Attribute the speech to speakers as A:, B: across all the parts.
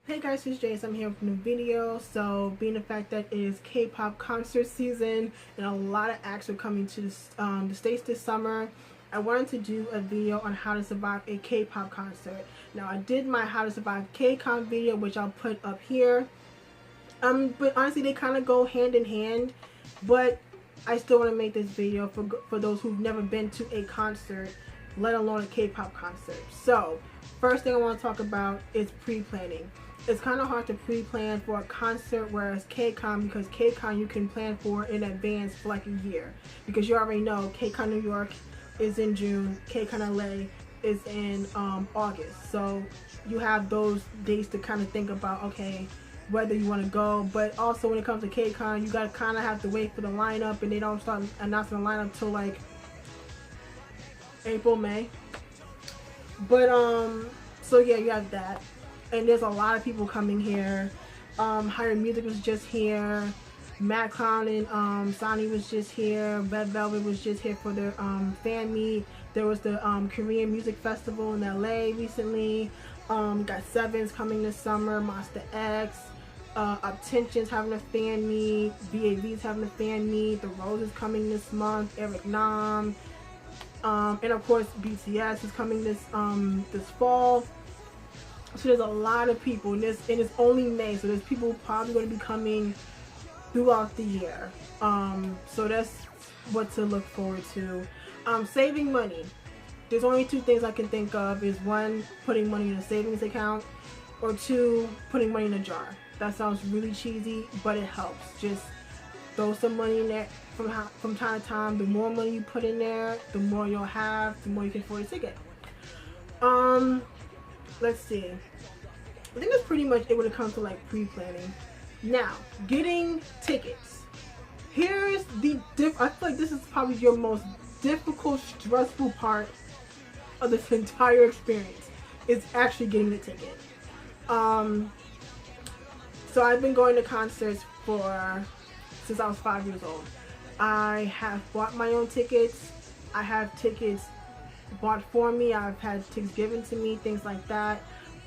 A: Hey guys, it's Jace. I'm here with a new video. So, being the fact that it is K-pop concert season and a lot of acts are coming to the States this summer, I wanted to do a video on how to survive a K-pop concert. Now, I did my how to survive K-pop video, which I'll put up here. But honestly, they kind of go hand in hand. But I still want to make this video for those who've never been to a concert, let alone a K-pop concert. So, first thing I want to talk about is pre-planning. It's kind of hard to pre-plan for a concert, whereas K-Con, because K-Con you can plan for in advance for like a year, because you already know K-Con New York is in June, K-Con LA is in August, so you have those dates to kind of think about, okay, whether you want to go. But also when it comes to K-Con, you gotta kind of have to wait for the lineup, and they don't start announcing the lineup till like April, May. But so yeah, you have that. And there's a lot of people coming here. Higher Music was just here. Matt Clown and Sonny was just here. Red Velvet was just here for their fan meet. There was the Korean Music Festival in LA recently. Got Sevens coming this summer. Monster X. Uptension's having a fan meet. VAV's having a fan meet. The Rose is coming this month. Eric Nam. And of course BTS is coming this fall. So there's a lot of people, and it's only May, so there's people probably going to be coming throughout the year. So that's what to look forward to. Saving money. There's only two things I can think of: is one, putting money in a savings account, or two, putting money in a jar. That sounds really cheesy, but it helps. Just throw some money in there from time to time. The more money you put in there, the more you'll have, the more you can afford a ticket. Let's see. I think that's pretty much it when it comes to like pre-planning. Now, getting tickets. Here's the I feel like this is probably your most difficult, stressful part of this entire experience. Is actually getting the ticket. So I've been going to concerts since I was 5 years old. I have bought my own tickets. I have tickets bought for me. I've had tickets given to me, things like that.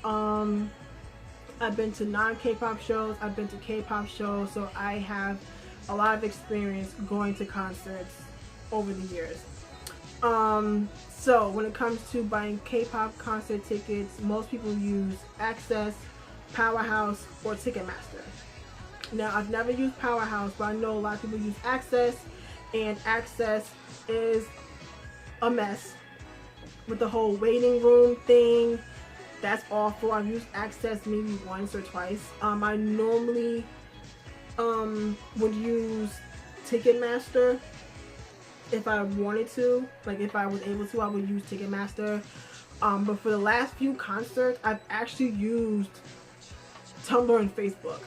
A: I've been to non-K-pop shows, I've been to K-pop shows, so I have a lot of experience going to concerts over the years. So when it comes to buying K-pop concert tickets, most people use Access, Powerhouse, or Ticketmaster. Now, I've never used Powerhouse, but I know a lot of people use Access, and Access is a mess with the whole waiting room thing. That's awful. I've used Access maybe once or twice. I normally would use Ticketmaster if I wanted to. Like if I was able to, I would use Ticketmaster. But for the last few concerts, I've actually used Tumblr and Facebook.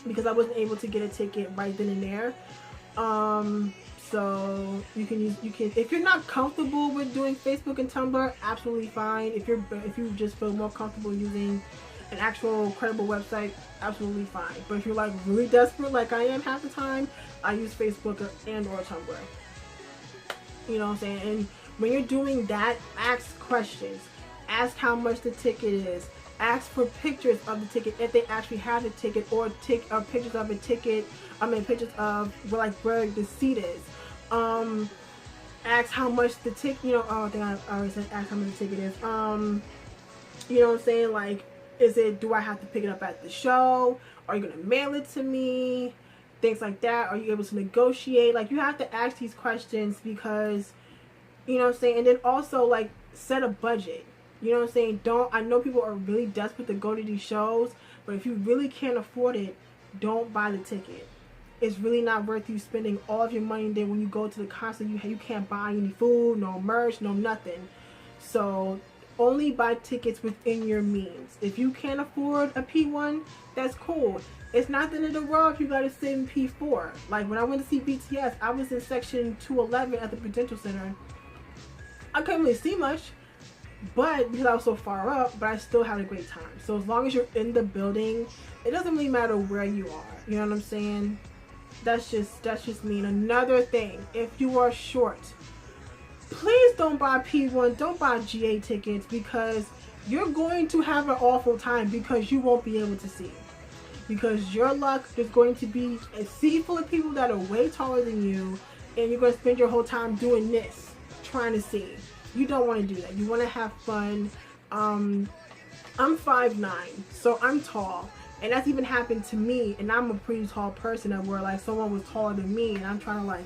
A: Because I wasn't able to get a ticket right then and there. So you can if you're not comfortable with doing Facebook and Tumblr, absolutely fine. If you just feel more comfortable using an actual credible website, absolutely fine. But if you're like really desperate like I am half the time, I use Facebook and or Tumblr. You know what I'm saying? And when you're doing that, ask questions. Ask how much the ticket is. Ask for pictures of the ticket if they actually have the ticket, or pictures of a ticket. Pictures of where the seat is. Ask how much the ticket. You know, I think I already said ask how much the ticket is. You know what I'm saying? Like, do I have to pick it up at the show? Are you gonna mail it to me? Things like that. Are you able to negotiate? Like, you have to ask these questions because, you know what I'm saying. And then also like set a budget. You know what I'm saying? I know people are really desperate to go to these shows, but if you really can't afford it, don't buy the ticket. It's really not worth you spending all of your money. Then when you go to the concert, you can't buy any food, no merch, no nothing. So only buy tickets within your means. If you can't afford a P1, that's cool. It's not the end of the world if you got to sit in P4. Like when I went to see BTS, I was in section 211 at the Prudential Center. I couldn't really see much, but because I was so far up, but I still had a great time. So as long as you're in the building, it doesn't really matter where you are. You know what I'm saying? That's just me. And another thing, if you are short, please don't buy P1, don't buy GA tickets, because you're going to have an awful time because you won't be able to see. Because your luck is going to be a sea full of people that are way taller than you, and you're going to spend your whole time doing this, trying to see. You don't want to do that. You want to have fun. I'm 5'9", so I'm tall. And that's even happened to me, and I'm a pretty tall person, that where like someone was taller than me, and I'm trying to like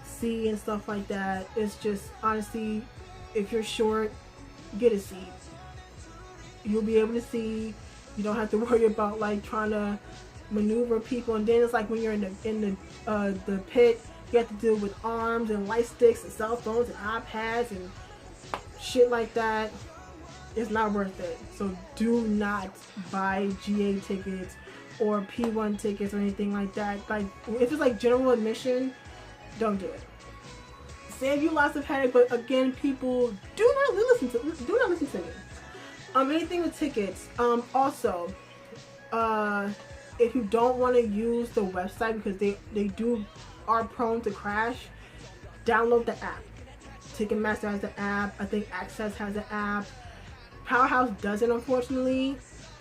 A: see and stuff like that. It's just, honestly, if you're short, get a seat. You'll be able to see. You don't have to worry about like trying to maneuver people. And then it's like when you're in the pit, you have to deal with arms and light sticks and cell phones and iPads and shit like that. It's not worth it. So do not buy GA tickets or P1 tickets or anything like that. Like if it's like general admission, don't do it. Save you lots of headache, but again, people, do not listen to me. Anything with tickets. Also, if you don't want to use the website because they are prone to crash, download the app. Ticketmaster has the app. I think Access has the app. Powerhouse doesn't, unfortunately.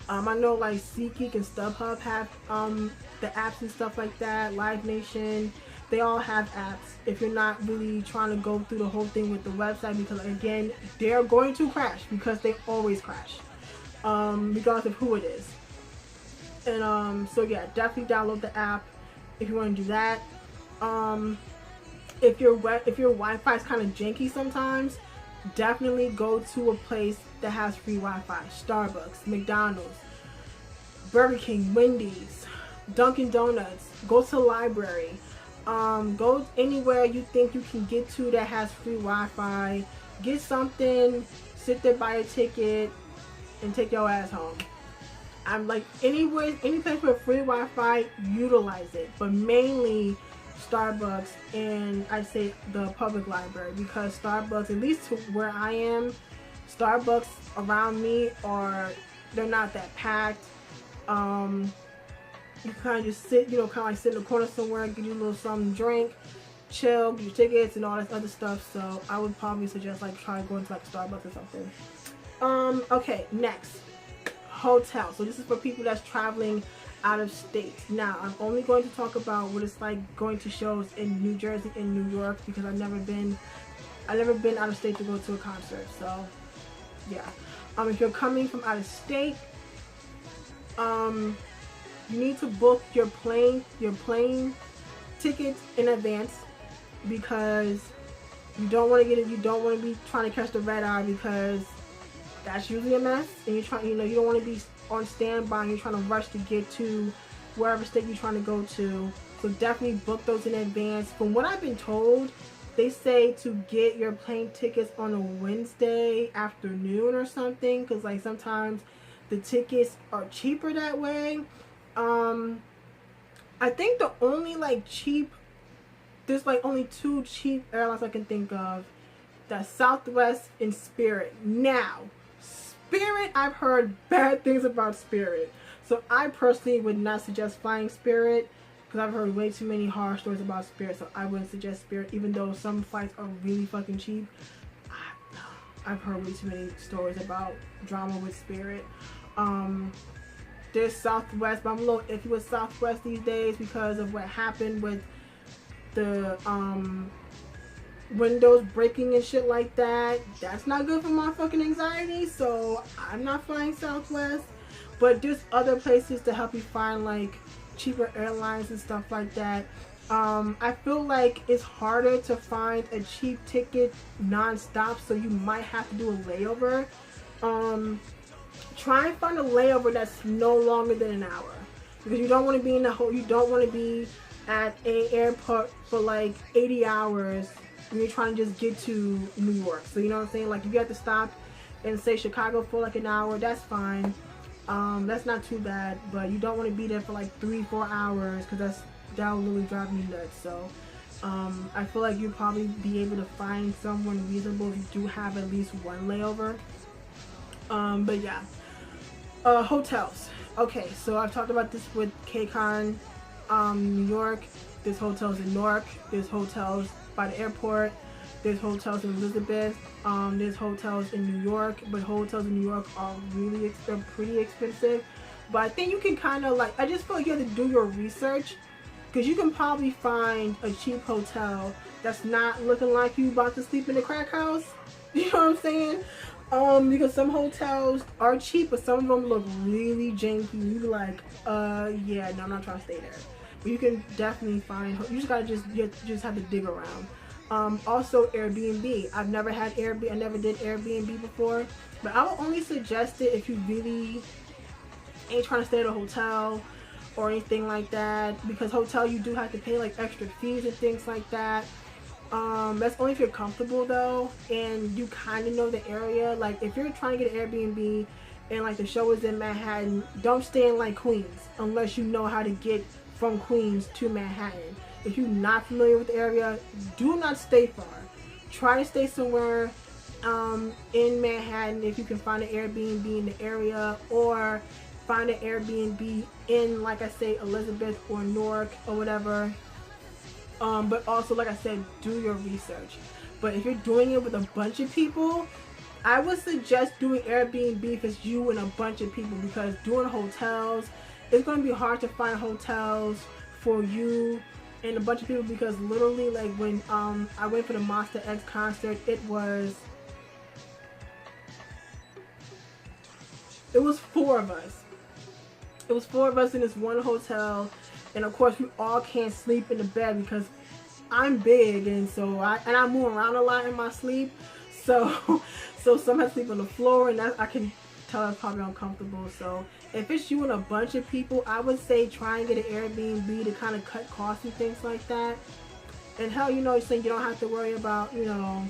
A: I know like SeatGeek and StubHub have the apps and stuff like that. Live Nation, they all have apps. If you're not really trying to go through the whole thing with the website, because again, they're going to crash because they always crash, regardless of who it is. And so yeah, definitely download the app if you want to do that. If your Wi-Fi is kind of janky sometimes, definitely go to a place that has free Wi-Fi. Starbucks, McDonald's, Burger King, Wendy's, Dunkin' Donuts. Go to the library. Go anywhere you think you can get to that has free Wi-Fi. Get something, sit there, buy a ticket, and take your ass home. I'm like, any place with free Wi-Fi, utilize it. But mainly Starbucks, and I'd say the public library, because Starbucks, at least to where I am, Starbucks around me they're not that packed. You kind of just sit, kind of like sit in the corner somewhere, get you a little something to drink, chill, get your tickets and all this other stuff. So I would probably suggest like try going to like Starbucks or something. Okay, next, hotel. So this is for people that's traveling out of state. Now I'm only going to talk about what it's like going to shows in New Jersey and New York, because I've never been out of state to go to a concert. So yeah, if you're coming from out of state, you need to book your plane tickets in advance, because you don't want to be trying to catch the red eye, because that's usually a mess. And you don't want to be on standby and you're trying to rush to get to wherever state you're trying to go to. So definitely book those in advance. From what I've been told, they say to get your plane tickets on a Wednesday afternoon or something, because like sometimes the tickets are cheaper that way. I think the only there's like only two cheap airlines I can think of. That's Southwest and Spirit. Now, Spirit, I've heard bad things about Spirit. So I personally would not suggest flying Spirit, because I've heard way too many horror stories about Spirit. So I wouldn't suggest Spirit, even though some flights are really fucking cheap. I've heard way too many stories about drama with Spirit. There's Southwest, but I'm a little iffy with Southwest these days because of what happened with the windows breaking and shit like that. That's not good for my fucking anxiety, so I'm not flying Southwest. But there's other places to help you find like cheaper airlines and stuff like that. I feel like it's harder to find a cheap ticket non-stop, so you might have to do a layover. Try and find a layover that's no longer than an hour, because you don't want to be you don't want to be at an airport for like 80 hours when you're trying to just get to New York. So you know what I'm saying? Like if you have to stop in say Chicago for like an hour, that's fine. That's not too bad, but you don't want to be there for like 3-4 hours, because that'll really drive me nuts. So I feel like you'll probably be able to find someone reasonable if you do have at least one layover. But yeah, hotels. Okay, so I've talked about this with KCON, New York. There's hotels in Newark. There's hotels by the airport. There's hotels in Elizabeth. There's hotels in New York, but hotels in New York are they're pretty expensive. But I think you can kind of like, I just feel like you have to do your research, because you can probably find a cheap hotel that's not looking like you about to sleep in a crack house. You know what I'm saying? Because some hotels are cheap, but some of them look really janky. You be like, yeah, no, I'm not trying to stay there. But you can definitely find, you just gotta you just have to dig around. Also Airbnb. I've never had Airbnb, I never did Airbnb before, but I would only suggest it if you really ain't trying to stay at a hotel or anything like that, because hotel you do have to pay like extra fees and things like that. That's only if you're comfortable though, and you kind of know the area. Like if you're trying to get an Airbnb and like the show is in Manhattan, don't stay in like Queens unless you know how to get from Queens to Manhattan. If you're not familiar with the area, do not stay far. Try to stay somewhere in Manhattan if you can find an Airbnb in the area, or find an Airbnb in, like I say, Elizabeth or Newark or whatever. But also, like I said, do your research. But if you're doing it with a bunch of people, I would suggest doing Airbnb if it's you and a bunch of people, because doing hotels, it's going to be hard to find hotels for you and a bunch of people, because literally, like when I went for the Monster X concert, it was 4 of us. It was 4 of us in this one hotel, and of course we all can't sleep in the bed because I'm big, and so I move around a lot in my sleep. So some have to sleep on the floor, and I can tell that's probably uncomfortable. So if it's you and a bunch of people, I would say try and get an Airbnb to kind of cut costs and things like that. And hell, you know, saying you don't have to worry about, you know,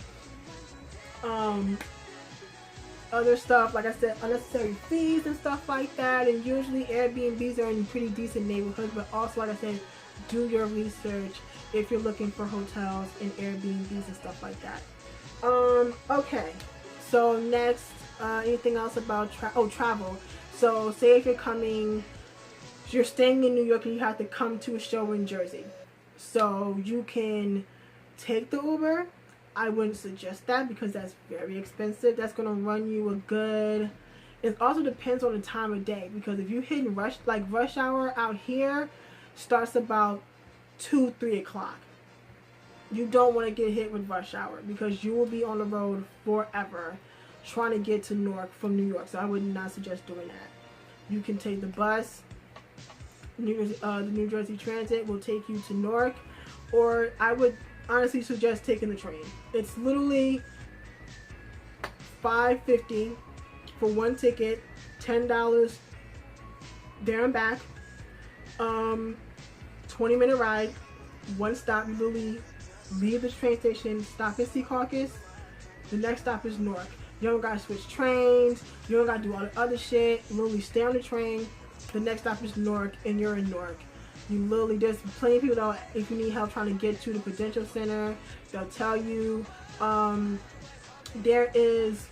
A: other stuff, like I said, unnecessary fees and stuff like that. And usually Airbnbs are in pretty decent neighborhoods, but also, like I said, do your research if you're looking for hotels and Airbnbs and stuff like that. Okay, so next, anything else about travel? So say if you're staying in New York and you have to come to a show in Jersey, so you can take the Uber. I wouldn't suggest that because that's very expensive. That's going to run you a good... It also depends on the time of day, because if you're hitting rush hour out here starts about 2-3 o'clock. You don't want to get hit with rush hour because you will be on the road forever trying to get to Newark from New York. So I would not suggest doing that. You can take the bus. The New Jersey Transit will take you to Newark, or I would honestly suggest taking the train. It's literally $5.50 for one ticket, $10 there and back. 20-minute ride, one stop. You literally leave the train station, stop in Secaucus. The next stop is Newark. You don't gotta switch trains. You don't gotta do all the other shit. You literally stay on the train. The next stop is Newark, and you're in Newark. You literally, there's plenty of people that, if you need help trying to get to the Prudential Center, they'll tell you. There is,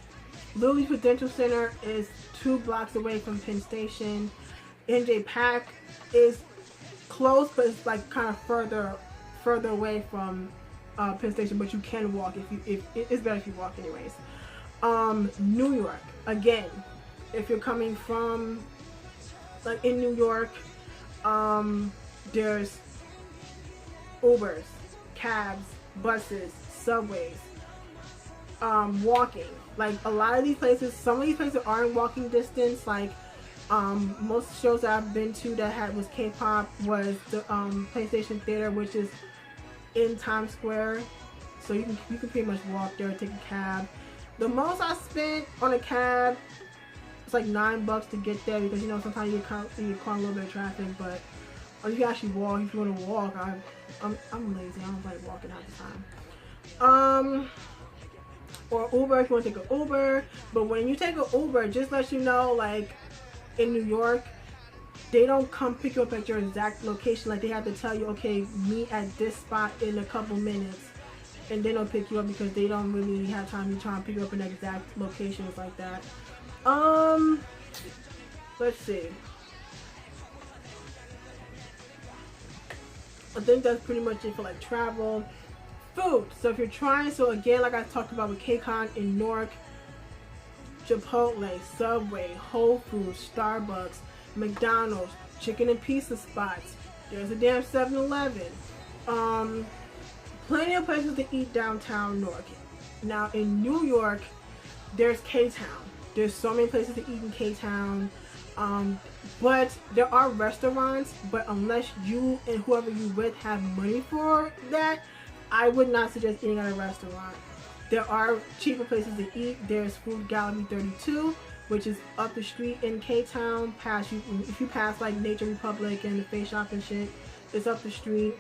A: literally Prudential Center is 2 blocks away from Penn Station. NJPAC is close, but it's like kind of further away from Penn Station, but you can walk if it's better if you walk anyways. New York, again, if you're coming from like in New York, there's Ubers, cabs, buses, subways, walking. Like a lot of these places, some of these places are in walking distance. Like most shows that I've been to that was K-pop was the PlayStation Theater, which is in Times Square. So you can pretty much walk there, take a cab. The most I spent on a cab, it's like $9 to get there, because you know sometimes you get caught in a little bit of traffic, but you can actually walk if you want to walk. I'm lazy. I don't like walking half the time. Or Uber if you want to take an Uber. But when you take an Uber, just let you know, like in New York, they don't come pick you up at your exact location. Like they have to tell you, okay, meet at this spot in a couple minutes, and they don't pick you up because they don't really have time to try and pick you up in exact locations like that. Let's see. I think that's pretty much it for like travel. Food. So if you're trying, so again, like I talked about with KCON in Newark, Chipotle, Subway, Whole Foods, Starbucks, McDonald's, chicken and pizza spots. There's a damn 7-Eleven. Plenty of places to eat downtown Newark. Now in New York, there's K-Town. There's so many places to eat in K-Town. But there are restaurants, but unless you and whoever you with have money for that, I would not suggest eating at a restaurant. There are cheaper places to eat. There's Food Gallery 32, which is up the street in K-Town. If you pass like Nature Republic and the Face Shop and shit, it's up the street.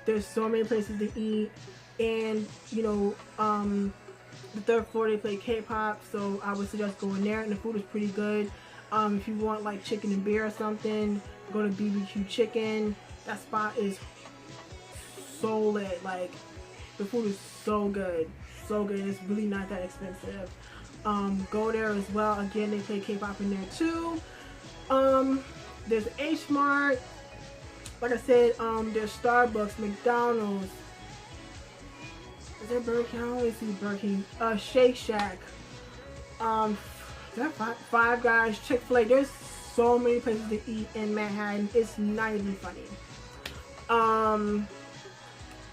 A: There's so many places to eat, and you know, the third floor they play K-pop, so I would suggest going there, and the food is pretty good. If you want like chicken and beer or something, go to BBQ Chicken. That spot is so lit. Like, the food is so good. So good. It's really not that expensive. Go there as well. Again, they play K-pop in there too. There's H Mart. Like I said, there's Starbucks, McDonald's. Is there Burger King? I always see Burger King. Shake Shack. Five Guys, Chick-fil-A. There's so many places to eat in Manhattan. It's not even funny.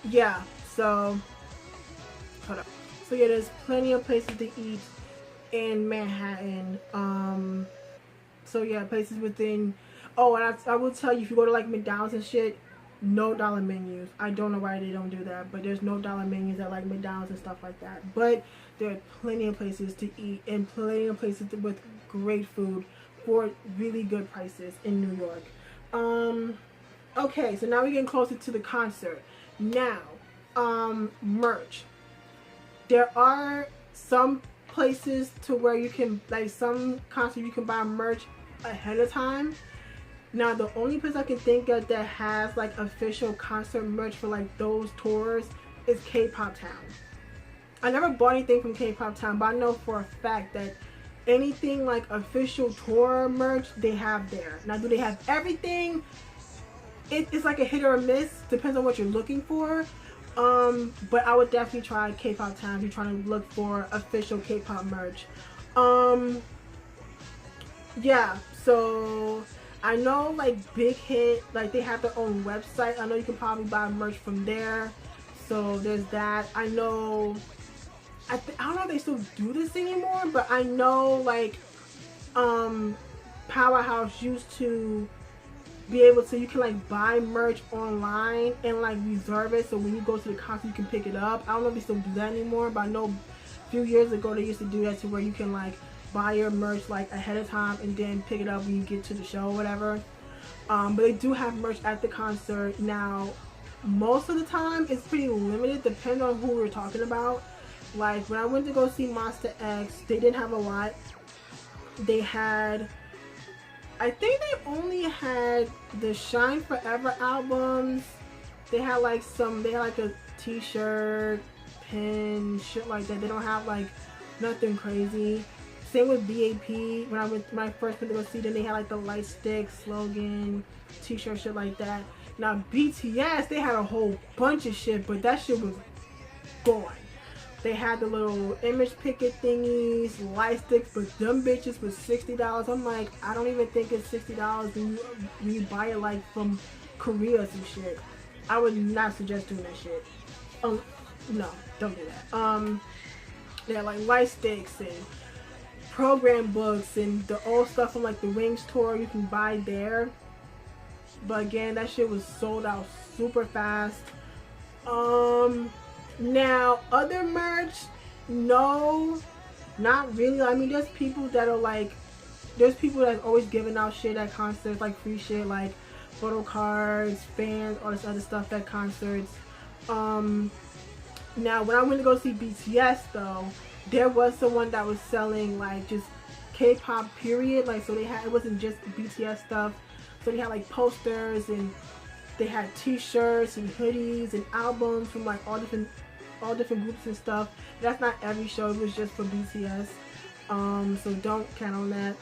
A: Yeah. So, hold up. So yeah, there's plenty of places to eat in Manhattan. So yeah, places within. Oh, and I will tell you, if you go to like McDonald's and shit, no dollar menus. I don't know why they don't do that, but there's no dollar menus at like McDonald's and stuff like that. But there are plenty of places to eat and plenty of places with great food for really good prices in New York. Okay, so now we're getting closer to the concert. Now, merch. There are some places to where you can, like some concerts you can buy merch ahead of time. Now, the only place I can think of that has like official concert merch for like those tours is K-Pop Town. I never bought anything from K-Pop Town, but I know for a fact that anything like official tour merch, they have there. Now, do they have everything? It's like a hit or a miss. Depends on what you're looking for. But I would definitely try K-Pop Town if you're trying to look for official K-pop merch. Yeah, so I know like Big Hit, like they have their own website. I know you can probably buy merch from there. So there's that. I know, I don't know if they still do this anymore, but I know like Powerhouse used to be able to, you can like buy merch online and like reserve it, so when you go to the concert you can pick it up. I don't know if they still do that anymore, but I know a few years ago they used to do that, to where you can like buy your merch like ahead of time and then pick it up when you get to the show or whatever. But they do have merch at the concert. Now, most of the time it's pretty limited, depending on who we're talking about. Like when I went to go see Monsta X, they didn't have a lot. They had, I think they only had the Shine Forever albums. They had like a t-shirt, pin, shit like that. They don't have like nothing crazy. Same with BAP. When I first went to go see them, they had like the light stick, slogan, t-shirt, shit like that. Now BTS, they had a whole bunch of shit, but that shit was gone. They had the little image picket thingies, light sticks, but them bitches was $60. I'm like, I don't even think it's $60 when you buy it like from Korea or some shit. I would not suggest doing that shit. No, don't do that. They had like light sticks and program books and the old stuff from like the Wings tour you can buy there. But again, that shit was sold out super fast. Now, other merch, no, not really. I mean, there's people that are like, there's people that's always giving out shit at concerts, like free shit, like photo cards, fans, all this other stuff at concerts. Now, when I went to go see BTS, though, there was someone that was selling like just K-pop period. Like, so they had, it wasn't just BTS stuff. So they had like posters, and they had t-shirts and hoodies and albums from like all different groups and stuff. That's not every show, it was just for BTS. So don't count on that.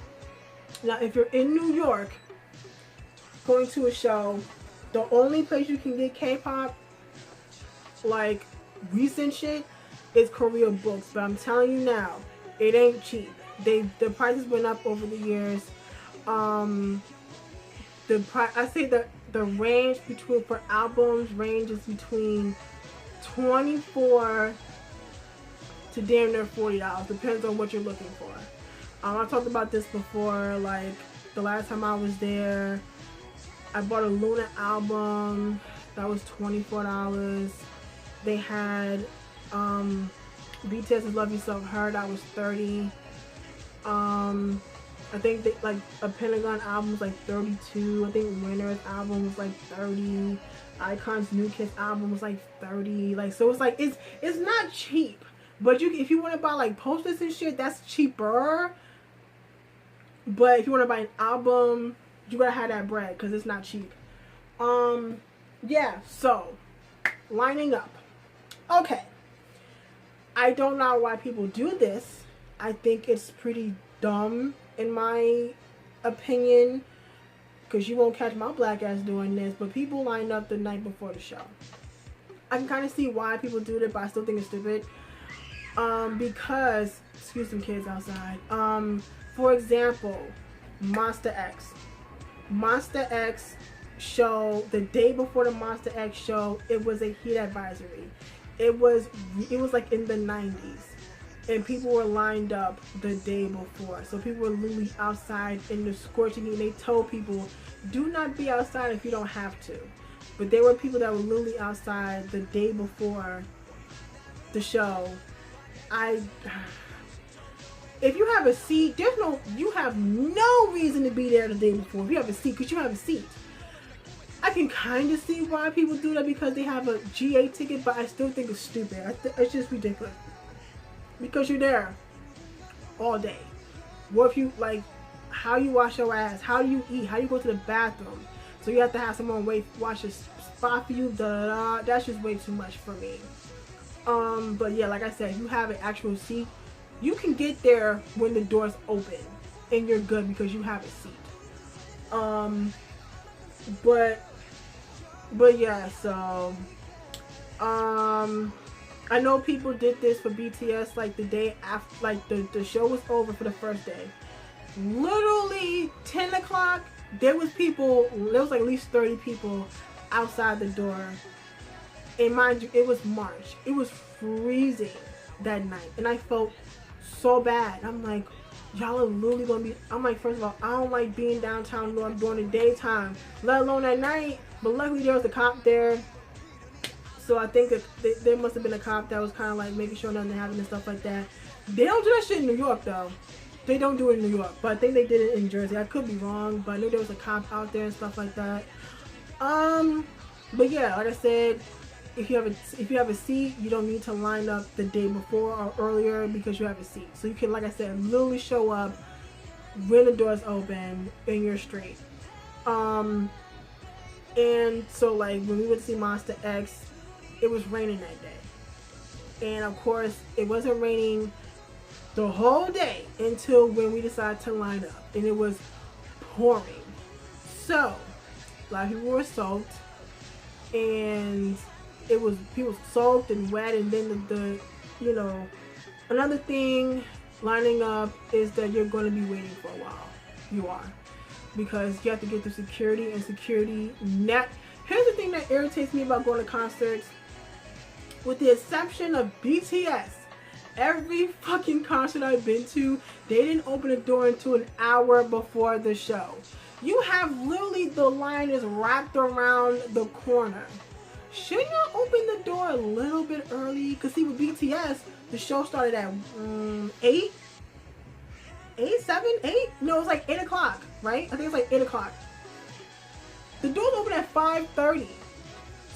A: Now, if you're in New York going to a show, the only place you can get K-pop, like recent shit is Korea books. But I'm telling you now, it ain't cheap. The prices went up over the years. I say that the range between for albums ranges between $24 to damn near $40. Depends on what you're looking for. I talked about this before. Like the last time I was there, I bought a Luna album that was $24. They had BTS's Love Yourself Her, that was $30. I think like a Pentagon album was like $32. I think Winner's album was like $30. iKON's New Kids album was like $30. Like, so it's like it's not cheap. But if you want to buy like posters and shit, that's cheaper. But if you want to buy an album, you gotta have that bread because it's not cheap. Yeah. So lining up. Okay. I don't know why people do this. I think it's pretty dumb in my opinion, because you won't catch my black ass doing this. But people line up the night before the show. I can kind of see why people do that, but I still think it's stupid. Because, excuse some kids outside. For example, Monster X. Monster X show, the day before the Monster X show, it was a heat advisory. It was like in the 90s. And people were lined up the day before. So people were literally outside in the scorching heat. And they told people, do not be outside if you don't have to. But there were people that were literally outside the day before the show. If you have a seat, you have no reason to be there the day before. If you have a seat, because you have a seat. I can kind of see why people do that because they have a GA ticket, but I still think it's stupid. It's just ridiculous. Because you're there all day. What if you, like, how you wash your ass? How do you eat? How do you go to the bathroom? So you have to have someone wash a spot for you. That's just way too much for me. But yeah, like I said, if you have an actual seat, you can get there when the doors open and you're good because you have a seat. But yeah, so I know people did this for BTS like the day after, like the show was over for the first day. Literally 10 o'clock, there was like at least 30 people outside the door. And mind you, it was March. It was freezing that night. And I felt so bad. I'm like, y'all are literally gonna be, I'm like, first of all, I don't like being downtown during the daytime, let alone at night. But luckily there was a cop there. So I think that there must have been a cop that was kind of like making sure nothing happened and stuff like that. They don't do that shit in New York though. They don't do it in New York. But I think they did it in Jersey. I could be wrong, but I knew there was a cop out there and stuff like that. But yeah, like I said, if you have a seat, you don't need to line up the day before or earlier because you have a seat. So you can, like I said, literally show up when the doors open and you're straight. And so like when we went to see Monster X, it was raining that day. And of course, it wasn't raining the whole day until when we decided to line up. And it was pouring. So, a lot of people were soaked. And people soaked and wet. And then the another thing lining up is that you're going to be waiting for a while. You are. Because you have to get through security, and security here's the thing that irritates me about going to concerts. With the exception of BTS, every fucking concert I've been to, they didn't open the door until an hour before the show. You have literally the line is wrapped around the corner. Shouldn't you open the door a little bit early? Because see, with BTS, the show started at 8? 7? 8? No, it was like 8 o'clock, right? I think it was like 8 o'clock. The doors open at 5:30.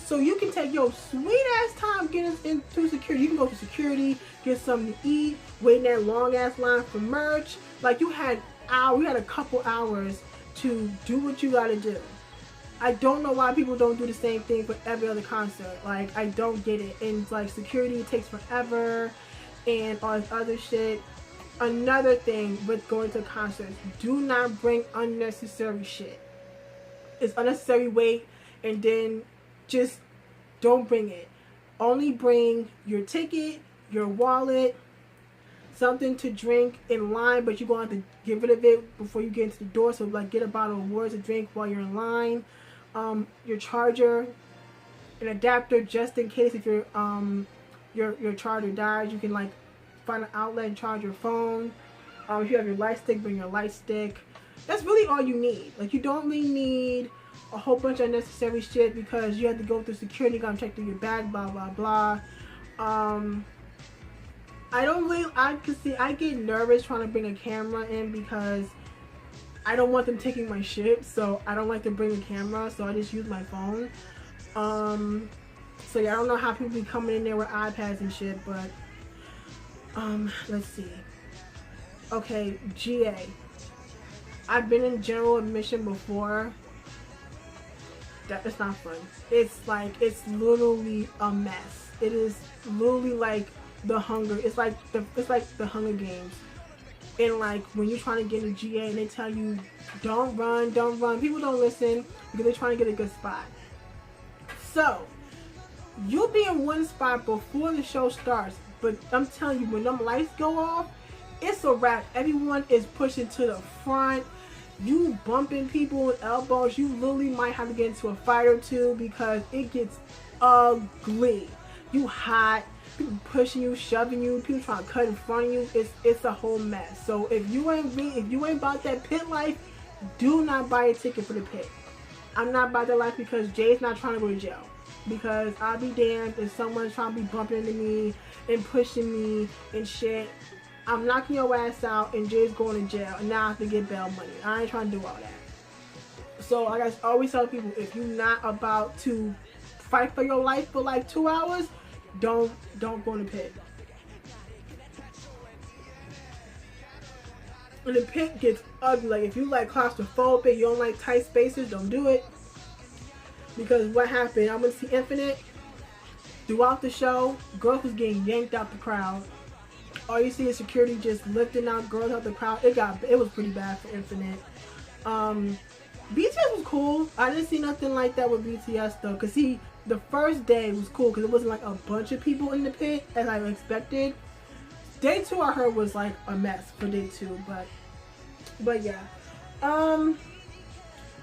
A: So you can take your sweet ass time getting into security. You can go to security, get something to eat, wait in that long ass line for merch. Like you had a couple hours to do what you gotta do. I don't know why people don't do the same thing for every other concert. Like I don't get it. And like security takes forever and all this other shit. Another thing with going to concerts, do not bring unnecessary shit. It's unnecessary wait, and then just don't bring it. only bring your ticket, your wallet, something to drink in line, but you're going to have to get rid of it before you get into the door. So like get a bottle of water to drink while you're in line, your charger, an adapter just in case if your charger dies, you can like find an outlet and charge your phone. If you have your light stick, bring your light stick. That's really all you need. Like, you don't really need a whole bunch of unnecessary shit because you have to go through security, gotta check through your bag, blah blah blah. I get nervous trying to bring a camera in because I don't want them taking my shit, so I don't like to bring a camera, so I just use my phone. So yeah, I don't know how people be coming in there with iPads and shit, but let's see. Okay, GA. I've been in general admission before. It's not fun. It's literally a mess. It is literally like the Hunger. It's like the Hunger Games. And like when you're trying to get a GA and they tell you don't run, don't run. People don't listen because they're trying to get a good spot. So you'll be in one spot before the show starts, but I'm telling you, when them lights go off, it's a wrap. Everyone is pushing to the front. You bumping people with elbows. You literally might have to get into a fight or two because it gets ugly. You hot. People pushing you, shoving you. People trying to cut in front of you. It's a whole mess. So if you ain't about that pit life, do not buy a ticket for the pit. I'm not about that life because Jay's not trying to go to jail. Because I'll be damned if someone's trying to be bumping into me and pushing me and shit. I'm knocking your ass out and Jay's going to jail and now I have to get bail money. I ain't trying to do all that. So like I always tell people, if you're not about to fight for your life for like 2 hours, don't go in the pit. And the pit gets ugly. Like if you like claustrophobic, you don't like tight spaces, don't do it. Because what happened, I'm gonna see Infinite. Throughout the show, girls was getting yanked out the crowd. All you see is security just lifting out girls out the crowd. It was pretty bad for Infinite. BTS was cool. I didn't see nothing like that with BTS though. Cause see, the first day was cool because it wasn't like a bunch of people in the pit as I expected. Day 2 I heard was like a mess for day 2, but yeah.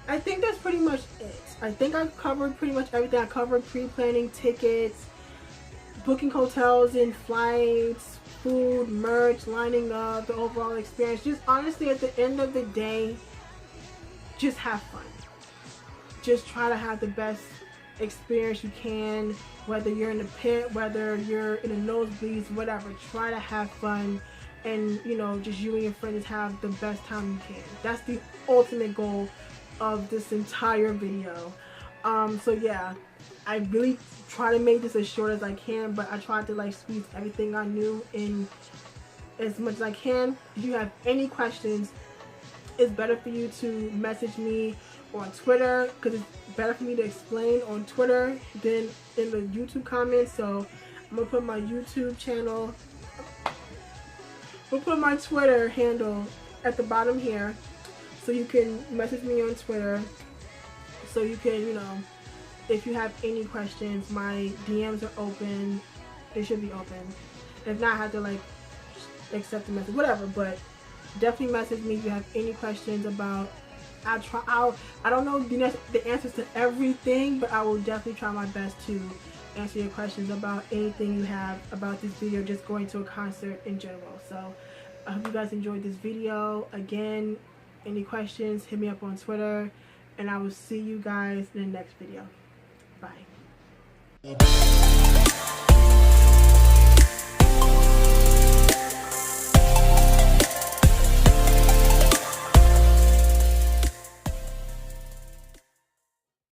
A: I think that's pretty much it. I think I covered pretty much everything. I covered pre-planning, tickets, booking hotels and flights, food, merch, lining up, the overall experience. Just honestly, at the end of the day, just have fun. Just try to have the best experience you can, whether you're in the pit, whether you're in the nosebleeds, whatever. Try to have fun and, you know, just you and your friends have the best time you can. That's the ultimate goal of this entire video. So yeah, I really try to make this as short as I can, but I tried to like squeeze everything I knew in as much as I can. If you have any questions, it's better for you to message me on Twitter because it's better for me to explain on Twitter than in the YouTube comments. So I'm gonna put my YouTube channel, we'll put my Twitter handle at the bottom here so you can message me on Twitter, so you can, you know, if you have any questions, my DMs are open. They should be open. If not, I have to like accept the message, whatever, but definitely message me if you have any questions about, I don't know the answers to everything, but I will definitely try my best to answer your questions about anything you have about this video, just going to a concert in general. So I hope you guys enjoyed this video. Again, any questions, hit me up on Twitter, and I will see you guys in the next video. Bye.